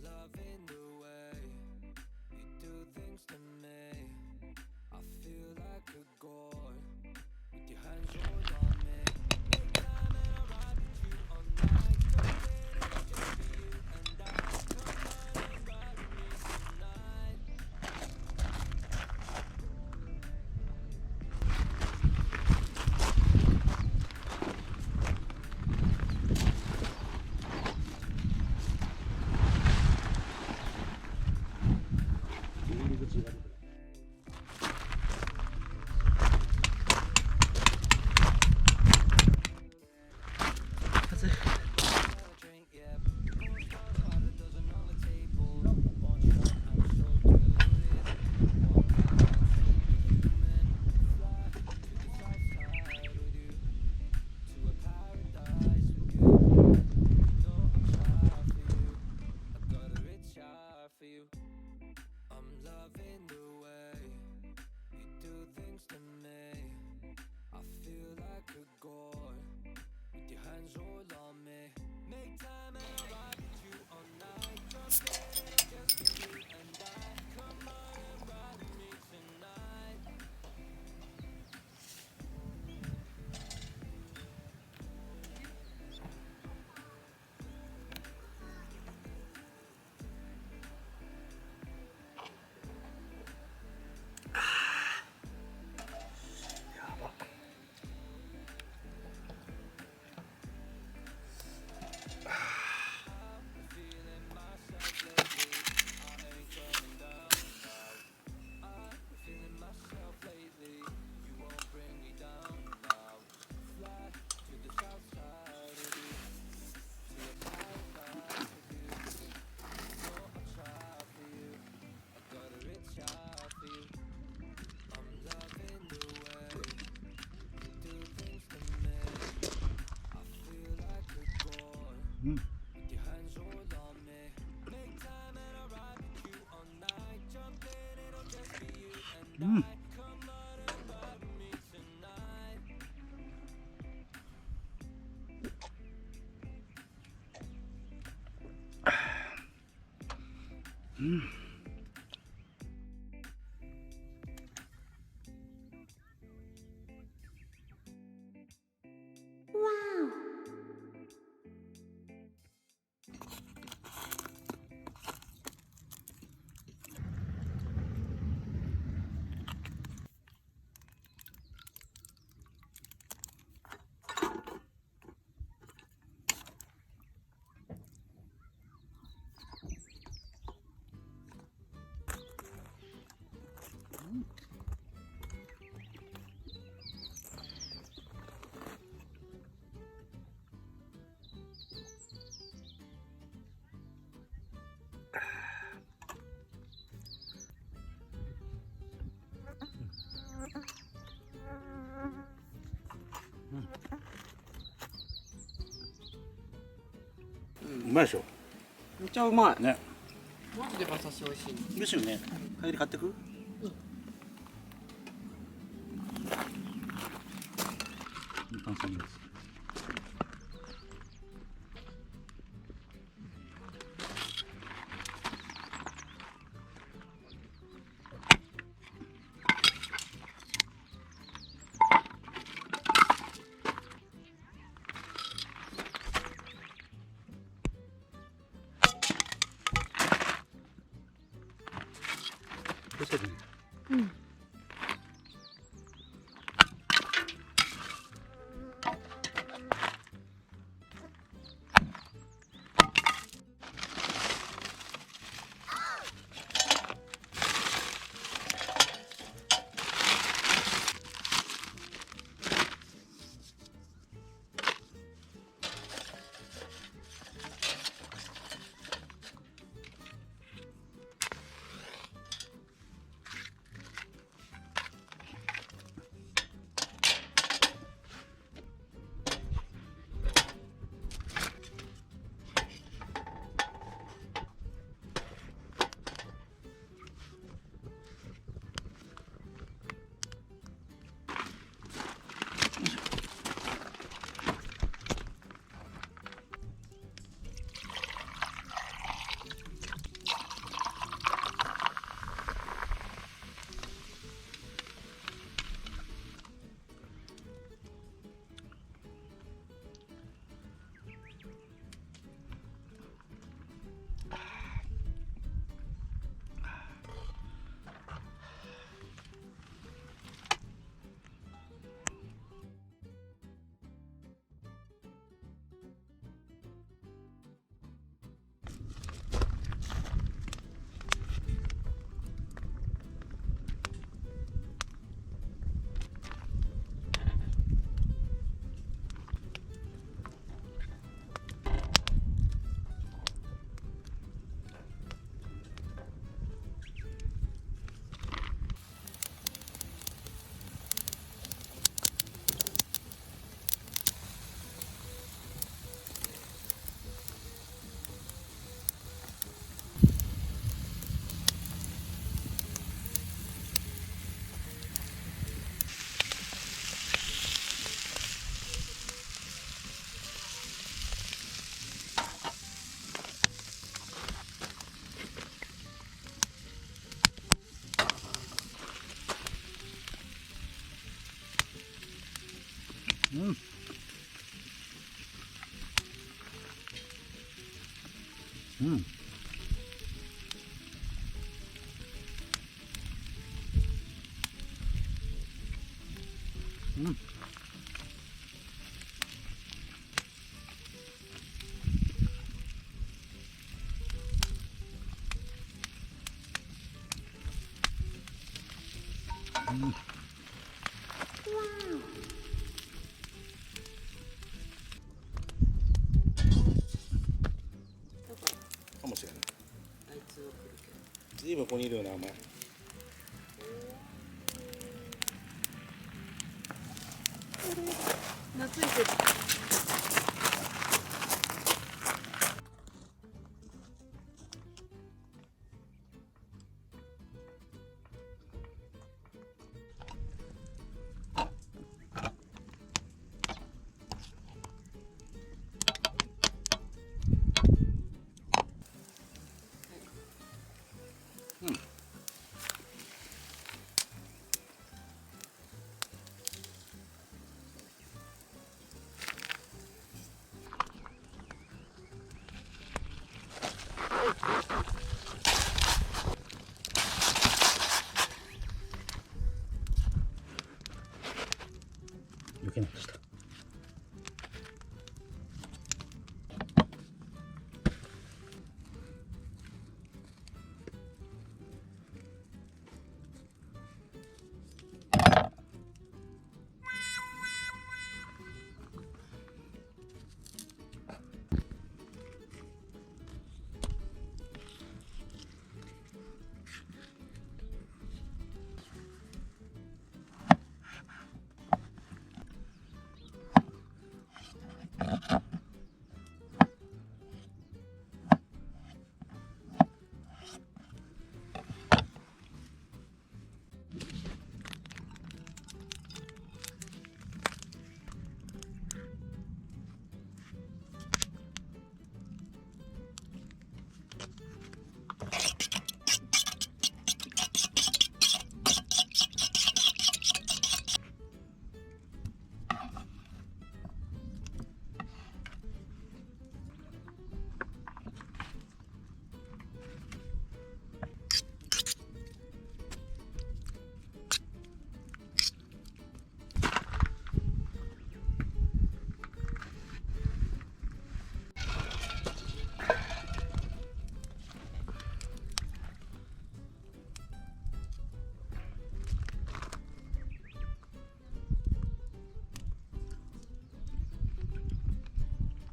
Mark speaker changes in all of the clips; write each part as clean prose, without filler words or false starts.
Speaker 1: loving the way you do things to me. I feel like a god with your hands all on me. Make time and I'll ride with you all night. Something it'll just be you and I. Come on and ride with me tonight. Drink, yeah. One shot out a dozen on the table. One shot, I'm so deluded. Walk around superhuman. Fly to the south side with you. To a paradise with you. Know I'll try for you. I got a rich eye for you. I'm loving the way you do things to me. I feel like a god with your hands all on me. Make time and I'll ride with you all night. Jump in, it'll just be you and I. Come on and ride with me tonight. Feeling myself lately, I ain't coming down now. I'm feeling myself lately, you won't bring me down now. Fly to the south side of you, to a paradise with you. Know I'll try for you, I got a rich eye for you. I'm loving the way you do things to me. I feel like a god with your hands all on me. Make time and I'll ride with you all night. Jump in, it'll just be you and I. Come on and ride with me tonight.
Speaker 2: うまいでしょ。
Speaker 3: めっちゃうまい。
Speaker 2: ね。
Speaker 3: マジで馬刺し美味しい。
Speaker 2: ですよね。帰り買ってく？炭酸です。これでいい。
Speaker 4: うん。
Speaker 2: うん。うん。かもしれない。
Speaker 3: あいつは来るけど。
Speaker 2: ずいぶんここにいるよな、お前。
Speaker 3: 懐いてる。
Speaker 2: 余計なことした。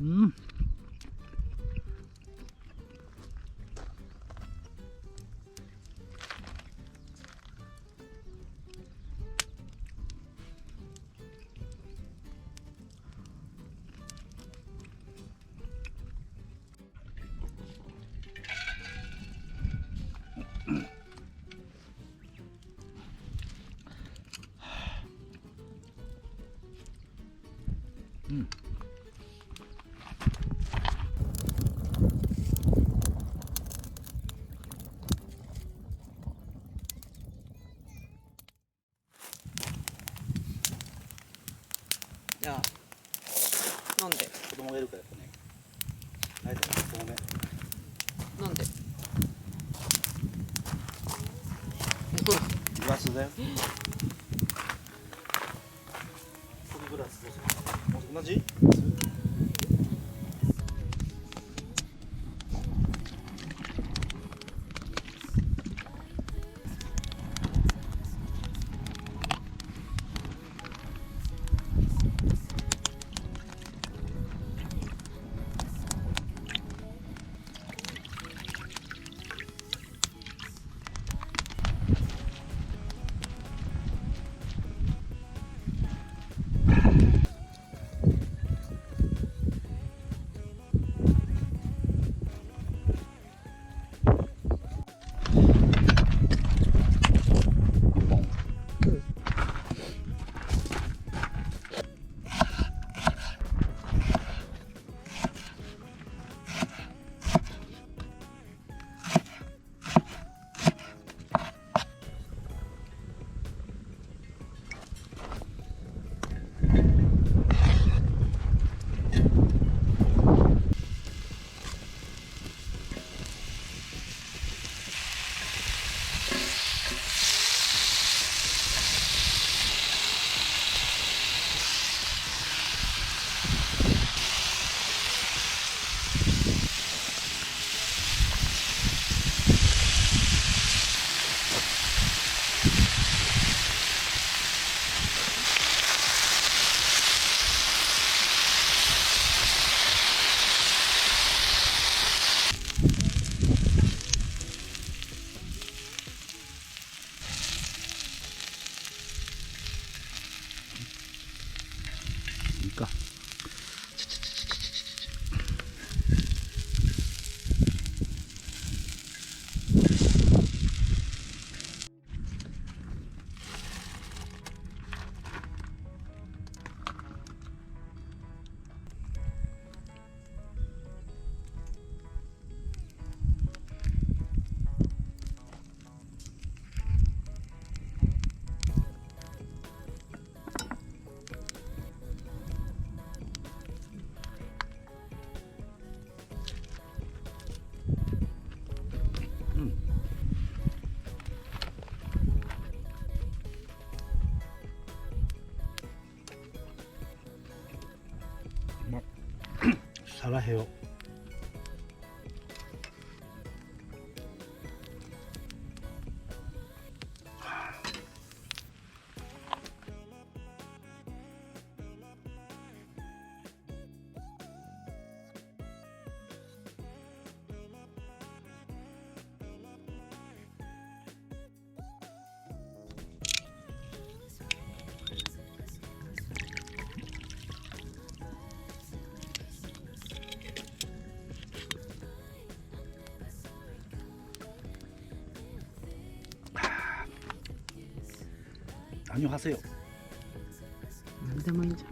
Speaker 2: うん。うん。
Speaker 3: じゃあ飲んで
Speaker 2: 子供がいるからやっぱね。あれだよ、ごめん。
Speaker 3: 飲んで。
Speaker 2: グラスだよ。このグラスどうする？同じ？腹減よ。何をはせよ。
Speaker 3: 何でもいいんじゃん。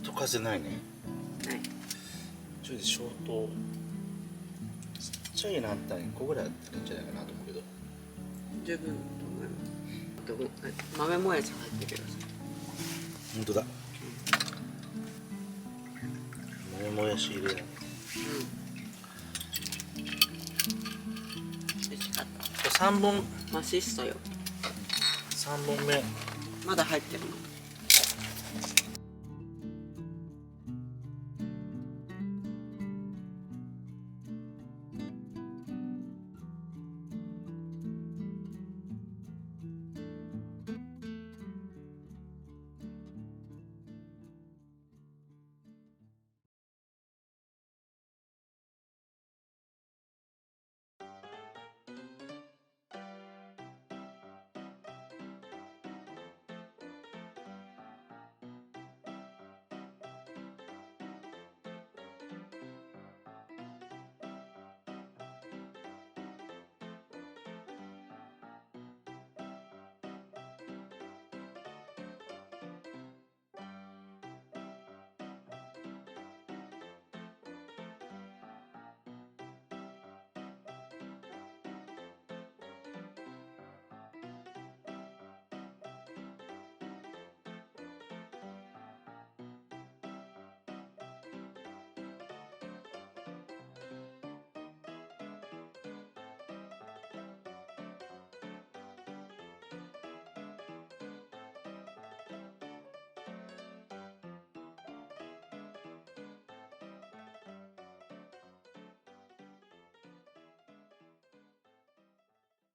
Speaker 2: 溶かせないね。
Speaker 3: ない。
Speaker 2: ちょい消灯。ちっちゃいランタン1個ぐらいあったらいいんじゃないかなと思うけど。
Speaker 3: 十分と思います。あと豆もやし入ってるよ。
Speaker 2: 本当だ。もやし入れない。
Speaker 3: 美味しかった。
Speaker 2: 3本
Speaker 3: マシストよ。
Speaker 2: 3本目。
Speaker 3: まだ入ってるの。